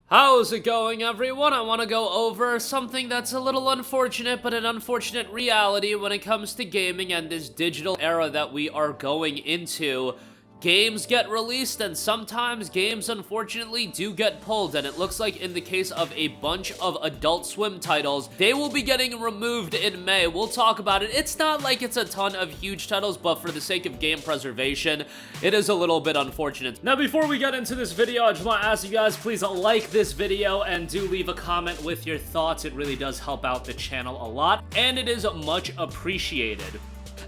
How's it going, everyone? I want to go over something that's a little unfortunate, but an unfortunate reality when it comes to gaming and this digital era that we are going into. Games get released, and sometimes games, unfortunately, do get pulled, and it looks like in the case of a bunch of Adult Swim titles, they will be getting removed in May. We'll talk about it. It's not like it's a ton of huge titles, but for the sake of game preservation, it is a little bit unfortunate. Now, before we get into this video, I just want to ask you guys, please like this video and do leave a comment with your thoughts. It really does help out the channel a lot, and it is much appreciated.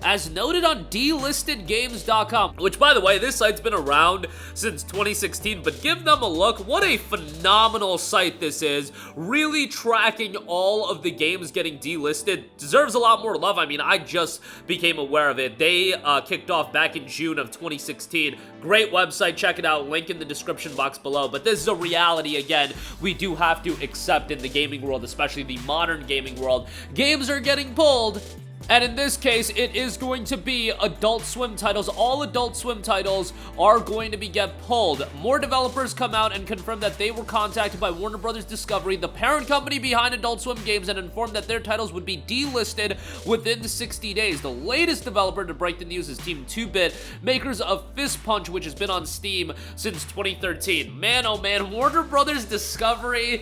As noted on delistedgames.com, which, by the way, this site's been around since 2016, but give them a look. What a phenomenal site this is. Really tracking all of the games getting delisted. Deserves a lot more love. I mean, I just became aware of it. They kicked off back in June of 2016. Great website. Check it out. Link in the description box below. But this is a reality, again, we do have to accept in the gaming world, especially the modern gaming world. Games are getting pulled. And in this case, it is going to be Adult Swim titles. All Adult Swim titles are going to get pulled. More developers come out and confirm that they were contacted by Warner Bros. Discovery, the parent company behind Adult Swim games, and informed that their titles would be delisted within 60 days. The latest developer to break the news is Team 2-Bit, makers of Fist Punch, which has been on Steam since 2013. Man, oh man, Warner Bros. Discovery...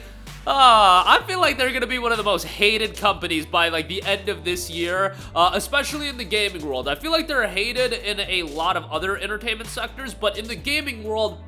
I feel like they're gonna be one of the most hated companies by, like, the end of this year, especially in the gaming world. I feel like they're hated in a lot of other entertainment sectors, but in the gaming world,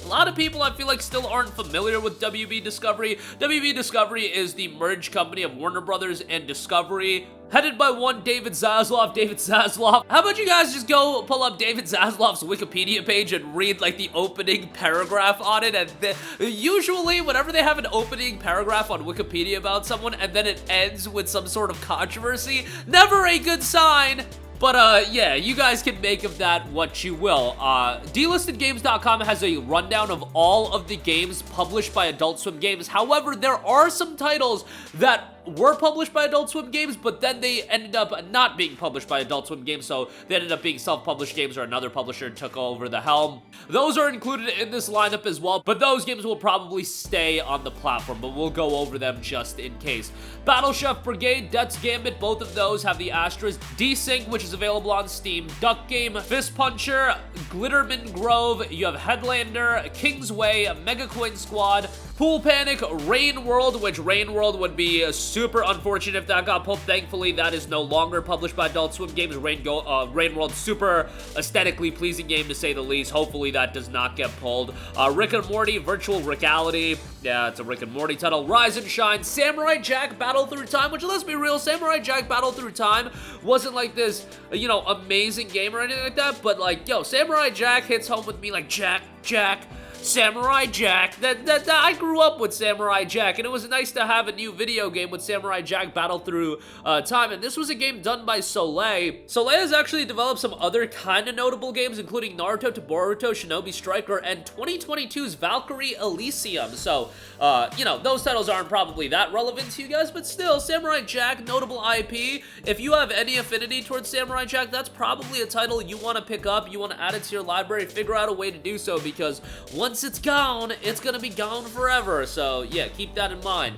a lot of people, I feel like, still aren't familiar with WB Discovery. WB Discovery is the merged company of Warner Brothers and Discovery, headed by one David Zaslav. How about you guys just go pull up David Zaslav's Wikipedia page and read, like, the opening paragraph on it? And usually, whenever they have an opening paragraph on Wikipedia about someone and then it ends with some sort of controversy, never a good sign. But, yeah, you guys can make of that what you will. Delistedgames.com has a rundown of all of the games published by Adult Swim Games. However, there are some titles that were published by Adult Swim Games, but then they ended up not being published by Adult Swim Games, so they ended up being self-published games, or another publisher took over the helm. Those are included in this lineup as well, but those games will probably stay on the platform, but we'll go over them just in case. Battle Chef Brigade, Death's Gambit, both of those have the asterisk. Desync, which is available on Steam. Duck Game, Fist Puncher, Glitterman Grove, you have Headlander, Kingsway, Mega Coin Squad, Pool Panic, Rain World, which Rain World would be super unfortunate if that got pulled. Thankfully, that is no longer published by Adult Swim Games. Rain World, super aesthetically pleasing game to say the least. Hopefully that does not get pulled. Rick and Morty, Virtual Reality. Yeah, it's a Rick and Morty title. Rise and Shine, Samurai Jack, Battle Through Time, which, let's be real, Samurai Jack Battle Through Time wasn't like this, you know, amazing game or anything like that, but, like, yo, Samurai Jack hits home with me like Jack, Samurai Jack. I grew up with Samurai Jack, and it was nice to have a new video game with Samurai Jack Battle Through Time, and this was a game done by Soleil. Soleil has actually developed some other kind of notable games, including Naruto to Boruto, Shinobi Striker, and 2022's Valkyrie Elysium. So, you know, those titles aren't probably that relevant to you guys, but still, Samurai Jack, notable IP. If you have any affinity towards Samurai Jack, that's probably a title you want to pick up, you want to add it to your library, figure out a way to do so, because once it's gone, it's gonna be gone forever. So yeah, keep that in mind.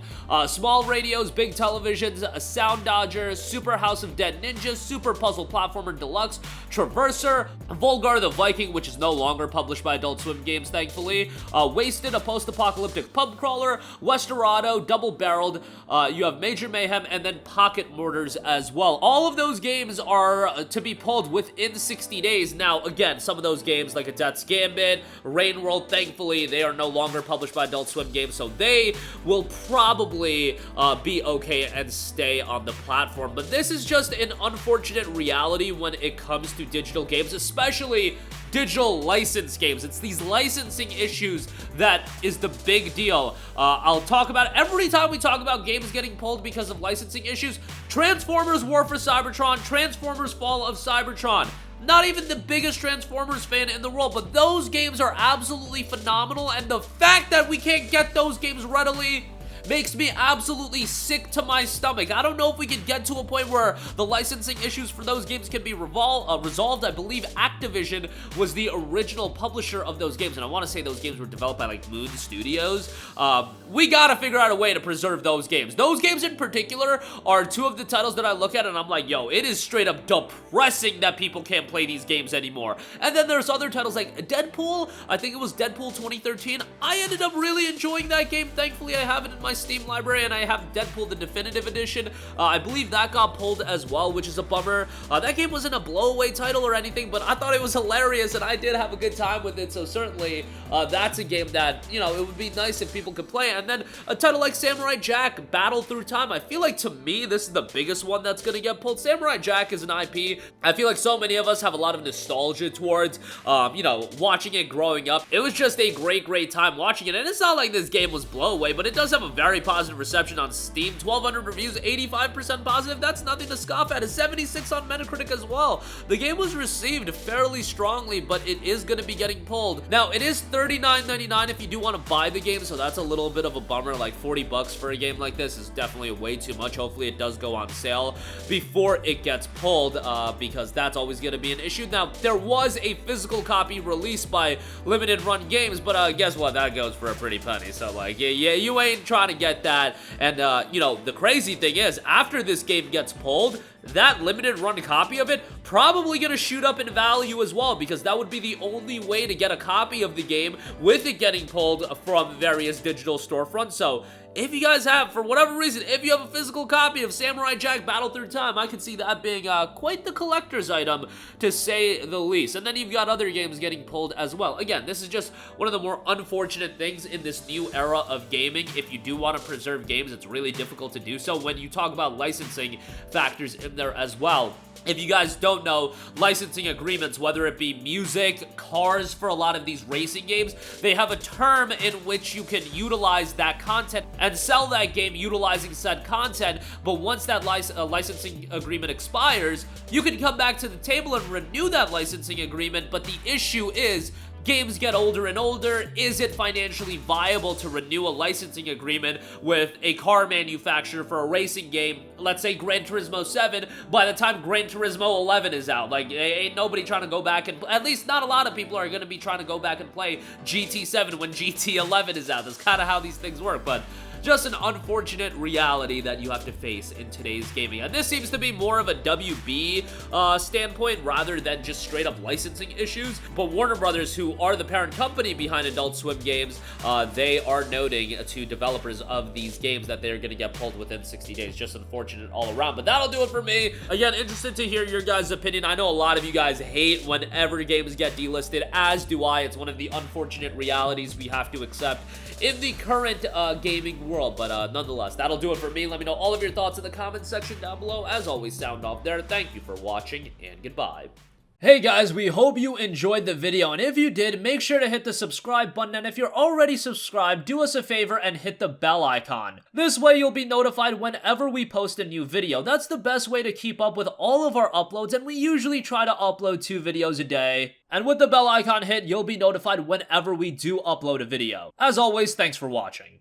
Small radios, big televisions, Sound Dodger, Super House of Dead Ninjas, Super Puzzle Platformer Deluxe, Traverser, Volgar the Viking, which is no longer published by Adult Swim Games, thankfully. Wasted, a post-apocalyptic pub crawler, Westerado, Double Barreled, you have Major Mayhem, and then Pocket Mortars as well. All of those games are to be pulled within 60 days. Now, again, some of those games, like a Death's Gambit, Rain World, thankfully, they are no longer published by Adult Swim Games, so they will probably be okay and stay on the platform. But this is just an unfortunate reality when it comes to digital games, especially digital license games. It's these licensing issues that is the big deal. I'll talk about it every time we talk about games getting pulled because of licensing issues. Transformers War for Cybertron, Transformers Fall of Cybertron. Not even the biggest Transformers fan in the world, but those games are absolutely phenomenal, and the fact that we can't get those games readily makes me absolutely sick to my stomach. I don't know if we can get to a point where the licensing issues for those games can be resolved. I believe Activision was the original publisher of those games, and I want to say those games were developed by like Moon Studios. We gotta figure out a way to preserve those games. Those games in particular are two of the titles that I look at and I'm like, yo, it is straight up depressing that people can't play these games anymore. And then there's other titles like Deadpool. I think it was Deadpool 2013. I ended up really enjoying that game. Thankfully, I have it in my Steam library, and I have Deadpool the Definitive Edition. I believe that got pulled as well, which is a bummer. That game wasn't a blowaway title or anything, but I thought it was hilarious, and I did have a good time with it, so certainly that's a game that, you know, it would be nice if people could play. And then a title like Samurai Jack, Battle Through Time, I feel like to me, this is the biggest one that's gonna get pulled. Samurai Jack is an IP I feel like so many of us have a lot of nostalgia towards, you know, watching it growing up. It was just a great time watching it, and it's not like this game was blowaway, but it does have a very positive reception on Steam. 1,200 reviews, 85% positive. That's nothing to scoff at. It's 76 on Metacritic as well. The game was received fairly strongly, but it is going to be getting pulled. Now, it is $39.99 if you do want to buy the game, so that's a little bit of a bummer. Like 40 bucks for a game like this is definitely way too much. Hopefully, it does go on sale before it gets pulled, because that's always going to be an issue. Now, there was a physical copy released by Limited Run Games, but guess what? That goes for a pretty penny. So, like, yeah, you ain't trying to get that. And, you know, the crazy thing is, after this game gets pulled, that limited run copy of it probably gonna shoot up in value as well, because that would be the only way to get a copy of the game with it getting pulled from various digital storefronts. So if you guys have, for whatever reason, if you have a physical copy of Samurai Jack Battle Through Time, I could see that being quite the collector's item, to say the least. And then you've got other games getting pulled as well. Again, this is just one of the more unfortunate things in this new era of gaming. If you do want to preserve games, it's really difficult to do so when you talk about licensing factors in there as well. If you guys don't know, licensing agreements, whether it be music, cars for a lot of these racing games, they have a term in which you can utilize that content and sell that game utilizing said content, but once that licensing agreement expires, you can come back to the table and renew that licensing agreement. But the issue is, games get older and older. Is it financially viable to renew a licensing agreement with a car manufacturer for a racing game? Let's say Gran Turismo 7, by the time Gran Turismo 11 is out. Like, ain't nobody trying to go back and, at least not a lot of people are going to be trying to go back and play GT7 when GT11 is out. That's kind of how these things work, but just an unfortunate reality that you have to face in today's gaming. And this seems to be more of a WB standpoint rather than just straight up licensing issues. But Warner Brothers, who are the parent company behind Adult Swim games, they are noting to developers of these games that they're going to get pulled within 60 days. Just unfortunate all around. But that'll do it for me. Again, interested to hear your guys' opinion. I know a lot of you guys hate whenever games get delisted, as do I. It's one of the unfortunate realities we have to accept in the current gaming world, but nonetheless, that'll do it for me. Let me know all of your thoughts in the comments section down below. As always, sound off there. Thank you for watching, and goodbye. Hey guys, we hope you enjoyed the video, and if you did, make sure to hit the subscribe button, and if you're already subscribed, do us a favor and hit the bell icon. This way you'll be notified whenever we post a new video. That's the best way to keep up with all of our uploads, and we usually try to upload 2 videos a day. And with the bell icon hit, you'll be notified whenever we do upload a video. As always, thanks for watching.